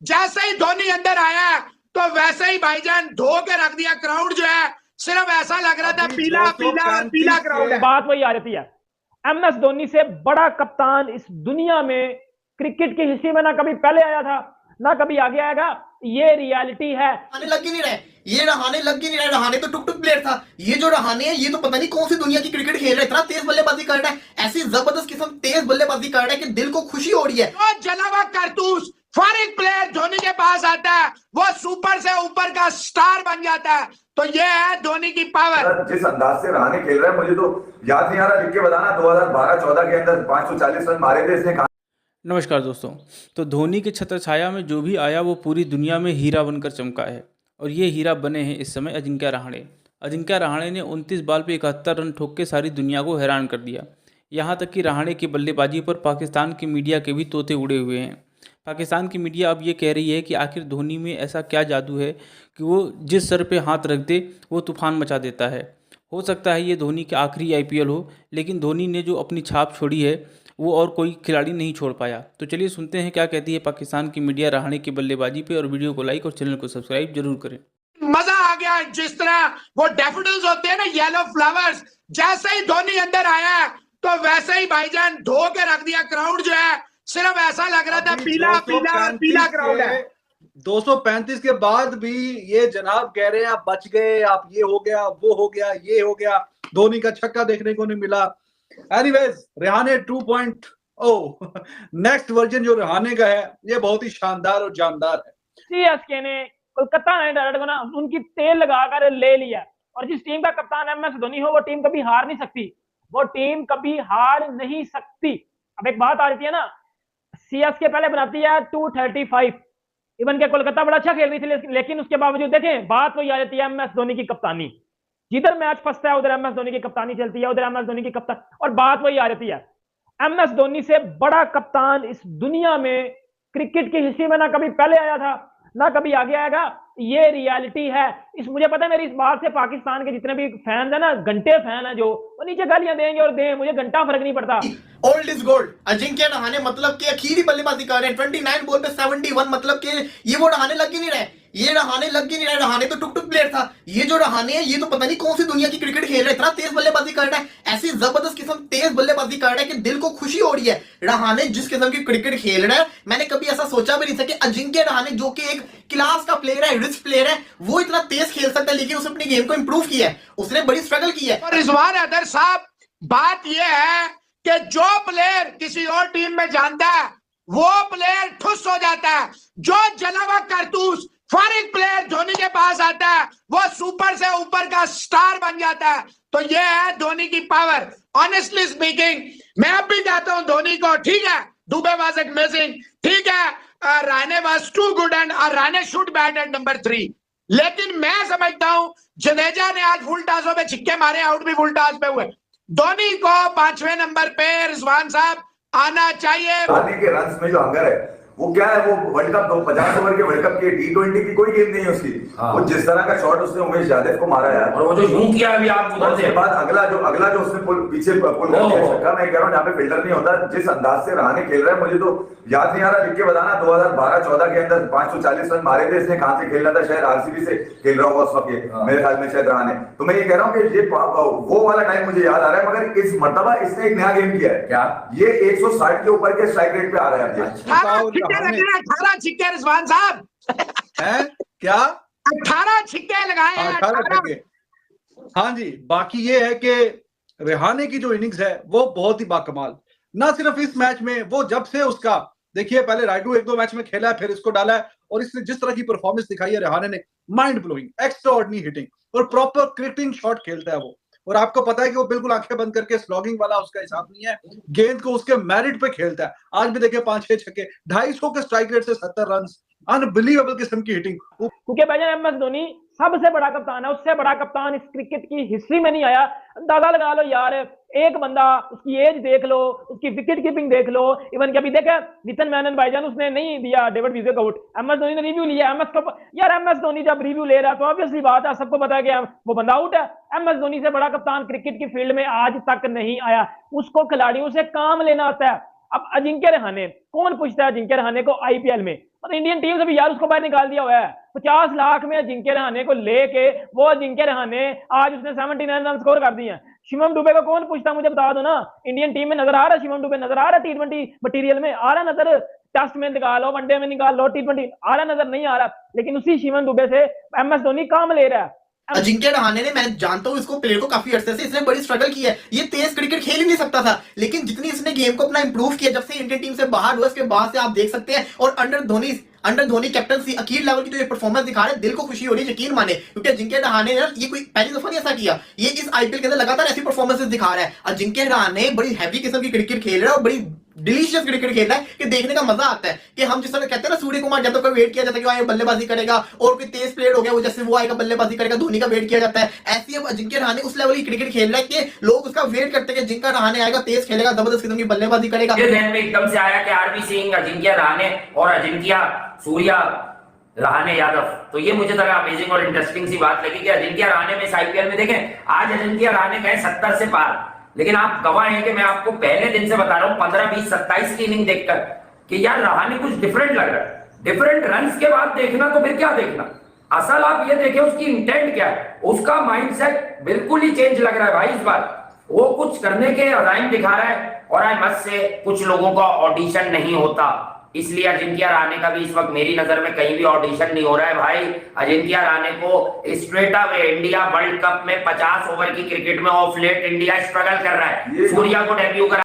जैसे ही धोनी अंदर आया तो वैसे ही भाईजान धो के रख दिया। क्राउड जो है सिर्फ ऐसा लग रहा था पीला पीला पीला क्राउड है। बात वही आ जाती है, एमएस धोनी से बड़ा कप्तान इस दुनिया में क्रिकेट की हिस्ट्री में ना कभी पहले आया था ना कभी आगे आएगा। ये रियलिटी है। रहाने लग ही नहीं रहे, ये रहाने लग ही नहीं रहे। रहाने तो टुक टुक प्लेयर था, ये जो रहाने है ये तो पता नहीं कौन सी दुनिया की क्रिकेट खेल रहा है। इतना तेज बल्लेबाजी कर रहा है, ऐसी जबरदस्त किस्म तेज बल्लेबाजी कर रहा है कि दिल को खुशी हो रही है। जो जला हुआ कारतूस फॉर एक प्लेयर धोनी के पास आता है वो सुपर से ऊपर का स्टार बन जाता है। तो ये है धोनी की पावर। जिस अंदाज से रहाने खेल रहा है मुझे तो याद नहीं आ रहा, लिख के बताना 2012-14 के अंदर 540 रन मारे थे इसने। नमस्कार दोस्तों। तो धोनी के छत्र छाया में जो भी आया वो पूरी दुनिया में हीरा बनकर चमका है और ये हीरा बने हैं इस समय अजिंक्य रहाणे। अजिंक्य रहाणे ने 29 बॉल पे 71 रन ठोक के सारी दुनिया को हैरान कर दिया। यहाँ तक कि रहाणे की बल्लेबाजी पर पाकिस्तान की मीडिया के भी तोते उड़े हुए हैं। पाकिस्तान की मीडिया अब ये कह रही है कि आखिर धोनी में ऐसा क्या जादू है कि वो जिस सर पे हाथ रख दे वो तूफान मचा देता है। हो सकता है ये धोनी के आखिरी IPL हो, लेकिन धोनी ने जो अपनी छाप छोड़ी है वो और कोई खिलाड़ी नहीं छोड़ पाया। तो चलिए सुनते हैं क्या कहती है पाकिस्तान की मीडिया रहाणे की बल्लेबाजी पे, और वीडियो को लाइक और चैनल को सब्सक्राइब जरूर करें। मजा आ गया। जिस तरह वो डैफोडिल्स होते हैं ना, येलो फ्लावर्स, जैसे ही धोनी अंदर आया तो वैसे ही भाईजान धो के रख दिया। क्राउड जो है सिर्फ ऐसा लग रहा था पीला पीला पीला क्राउड है। 235 के बाद भी ये जनाब कह रहे हैं आप बच गए, आप ये हो गया वो हो गया ये हो गया, धोनी का छक्का देखने को नहीं मिला। एनीवेज रहाणे 2.0 नेक्स्ट वर्जन जो रहाणे का है ये बहुत ही शानदार और जानदार है। सीएसके ने कोलकाता नाइट राइडर को ना उनकी तेल लगाकर ले लिया, और जिस टीम का कप्तान एमएस धोनी हो वो टीम कभी हार नहीं सकती, वो टीम कभी हार नहीं सकती। अब एक बात आ रही है ना, सीएसके पहले बनाती है 235, इवन के कोलकाता बड़ा अच्छा खेल रही थी, लेकिन उसके बावजूद देखें बात वही आ जाती है एमएस धोनी की कप्तानी। जिधर मैच फंसता है उधर एमएस धोनी की कप्तानी चलती है, उधर एमएस धोनी की कप्तान, और बात वही आ जाती है एमएस धोनी से बड़ा कप्तान इस दुनिया में क्रिकेट की हिस्ट्री में ना कभी पहले आया था ना कभी आगे आएगा। ये रियलिटी है। इस मुझे पता है मेरी इस बात से पाकिस्तान के जितने भी फैंस है ना, घंटे फैन है जो, वो नीचे गालियां देंगे और दें, मुझे घंटा फर्क नहीं पड़ता। Old is gold. Ajinkya Rahane मतलब कि अखीरी बल्लेबाजी कर रहे हैं, 29 बॉल पे 71, मतलब कि ये वो रहाणे लग ही नहीं रहे, ये रहाने लग ही नहीं रहे। रहाने तो टुक टुक प्लेयर था, ये जो रहाने है ये तो पता नहीं कौन सी दुनिया की क्रिकेट खेल रहा है। इतना तेज बल्लेबाजी कर रहा है, ऐसी जबरदस्त किस्म तेज बल्लेबाजी कर रहा है कि दिल को खुशी हो रही है। रहाने जिस किस्म की क्रिकेट खेल रहा है मैंने कभी ऐसा सोचा भी नहीं था कि अजिंक्य रहाणे जो कि एक क्लास का प्लेयर है, रिच प्लेयर है, वो इतना तेज खेल सकता है। लेकिन उसने अपनी गेम को इंप्रूव किया है, उसने बड़ी स्ट्रगल की है। और रिजवान हैदर साहब, बात यह है कि जो प्लेयर किसी और टीम में जानता है वो प्लेयर ठुस हो जाता है। जो जला हुआ कारतूस फॉर एक प्लेयर धोनी के पास आता है वो सुपर से ऊपर का स्टार बन जाता है। तो ये है धोनी की पावर। ऑनेस्टली स्पीकिंग, मैं अब भी कहता हूं धोनी को, ठीक है दुबे वाज अमेजिंग, ठीक है Rahane was too good and Rahane should bat at number 3, लेकिन मैं समझता हूं जडेजा ने आज फुल टॉसों पे छिक्के मारे, आउट भी फुल टॉस पे हुए। धोनी को 5वें नंबर पे रिजवान साहब आना चाहिए। धोनी के रन्स में जो हंगर है वो क्या है, वो वर्ल्ड कप 50 ओवर के वर्ल्ड कप के T20 की कोई गेम नहीं है उसकी। वो जिस तरह का शॉट उसने उमेश यादव को मारा है, और वो जो यूं किया अभी आप उधर से बाद अगला जो उसने पीछे पुल कर दिया छक्का, मैं कह रहा हूं यहाँ पे फिल्टर नहीं होता। जिस अंदाज से रहाणे खेल रहा है मुझे तो याद नहीं आ रहा, लिख के बताना 2012-14 के अंदर 540 रन मारे थे इसने। कहां से खेल रहा था, शायद RCB से खेल रहा होगा उस वक्त, मेरे ख्याल में शायद रहाणे। तो मैं ये कह रहा हूँ कि ये वो वाला टाइम मुझे याद आ रहा है, मगर इस मर्तबा इसने एक नया गेम किया है। क्या ये 160 के ऊपर के स्ट्राइक रेट पे आ रहा है। 18 छिक्के रिजवान साहब है क्या, 18 छिक्के लगाए हैं, 18 छिक्के। हाँ जी, बाकी ये है कि रहाणे की जो इनिंग्स है वो बहुत ही बाकमाल। ना सिर्फ इस मैच में, वो जब से उसका देखिए पहले राइडू 1-2 मैच में खेला है, फिर इसको डाला है, और इसने जिस तरह की परफॉर्मेंस दिखाई है रहाणे ने, माइंड ब्लोइंग, एक्स्ट्राऑर्डिनरी हिटिंग और प्रॉपर क्रिटिंग शॉट खेलता है वो। और आपको पता है कि वो बिल्कुल आंखें बंद करके स्लॉगिंग वाला उसका हिसाब नहीं है, गेंद को उसके मेरिट पे खेलता है। आज भी देखिए 5-6 छक्के, 250 के स्ट्राइक रेट से 70 रन, अनबिलीवेबल किस्म की हिटिंग। क्योंकि भाईजान एमएस धोनी सबसे बड़ा कप्तान है, उससे बड़ा कप्तान इस क्रिकेट की हिस्ट्री में नहीं आया। अंदाजा लगा लो यार, एक बंदा, उसकी एज देख लो, उसकी विकेट कीपिंग देख लो, इवन कि अभी देखा नितिन मेनन भाईजान उसने नहीं दिया डेविड विजय को आउट, एमएस धोनी ने रिव्यू लिया। यार एमएस धोनी जब रिव्यू ले रहा है तो ऑब्वियसली बात है, सबको पता है कि वो बंदा आउट है। एमएस धोनी से बड़ा कप्तान क्रिकेट की फील्ड में आज तक नहीं आया, उसको खिलाड़ियों से काम लेना आता है। अब अजिंक्य रहाणे, कौन पूछता है अजिंक्य रहाणे को IPL में? और इंडियन टीम से भी यार उसको बाहर निकाल दिया हुआ है। 50 लाख में अजिंक्य रहाणे को लेके वो अजिंक्य रहाणे आज उसने 79 रन स्कोर कर दिए हैं। शिवम दुबे को कौन पूछता, मुझे बता दो ना। इंडियन टीम में नजर आ रहा है शिवम दुबे, नजर आ रहा है T20 मटीरियल में, आ रहा नजर, टेस्ट में निकाल लो, वनडे में निकाल लो, T20 आ रहा नजर, नहीं आ रहा। लेकिन उसी शिवम दुबे से MS धोनी काम ले रहा है। अजिंक्य रहाणे ने, मैं जानता हूं इसको प्लेयर को काफी अरसे से, इसने बड़ी स्ट्रगल की है, ये तेज क्रिकेट खेल ही नहीं सकता था, लेकिन जितनी इसने गेम को अपना इंप्रूव किया जब से इंडियन टीम से बाहर हुआ, इसके बाद से आप देख सकते हैं। और अंडर धोनी कैप्टनसी अखीर लेवल की जो ये परफॉर्मेंस दिखा रहे हैं, दिल को खुशी हो रही है, यकीन माने, क्योंकि अजिंक्य रहाणे ने ये कोई पहली दफा नहीं ऐसा किया, ये इस IPL के अंदर लगातार ऐसी परफॉर्मेंसेस दिखा रहा है। अजिंक्य रहाणे बड़ी हैवी किस्म की क्रिकेट खेल रहा है और बड़ी डिलीशियस क्रिकेट खेल रहा है कि देखने का मजा आता है। कि हम जिस तरह कहते हैं ना, सूर्य कुमार यादव का वेट किया जाता है कि वो बल्लेबाजी करेगा, और कोई तेज प्लेयर हो गया वो जैसे वो आएगा बल्लेबाजी करेगा, धोनी का वेट किया जाता है, ऐसे अब अजिंक्य रहाणे उस लेवल की क्रिकेट खेल रहा है कि लोग उसका वेट करते हैं कि अजिंक्य रहाणे आएगा, तेज खेलेगा, जबरदस्त किस्म की बल्लेबाजी करेगा। ध्यान में एकदम से आया कि RP सिंह, अजिंक्य रहाणे और अजिंक्य सूर्या रहाणे यादव, तो ये मुझे जरा अमेजिंग और इंटरेस्टिंग सी बात लगी कि अजिंक्य रहाणे में इस IPL में देखें, आज अजिंक्य रहाणे गए 70 से पार, लेकिन आप गवाह हैं कि मैं आपको पहले दिन से बता रहा हूं 15, 20, 27 की इनिंग देखकर कि यार रहाणे कुछ डिफरेंट लग रहा है। डिफरेंट रन्स के बाद देखना तो फिर क्या देखना, असल आप ये देखें उसकी इंटेंट क्या है, उसका माइंडसेट बिल्कुल ही चेंज लग रहा है भाई। इस बार वो कुछ करने के अज़ाइम दिखा रहा है, और आई मस्ट से कुछ लोगों का ऑडिशन नहीं होता, इसलिए अजिंक्य रहाणे का भी इस वक्त मेरी नजर में कहीं भी ऑडिशन नहीं हो रहा है भाई। अजिंक्य रहाणे को straight away India world cup में 50 ओवर की क्रिकेट में ऑफ लेट इंडिया स्ट्रगल कर रहा है, सूर्या को डेब्यू करा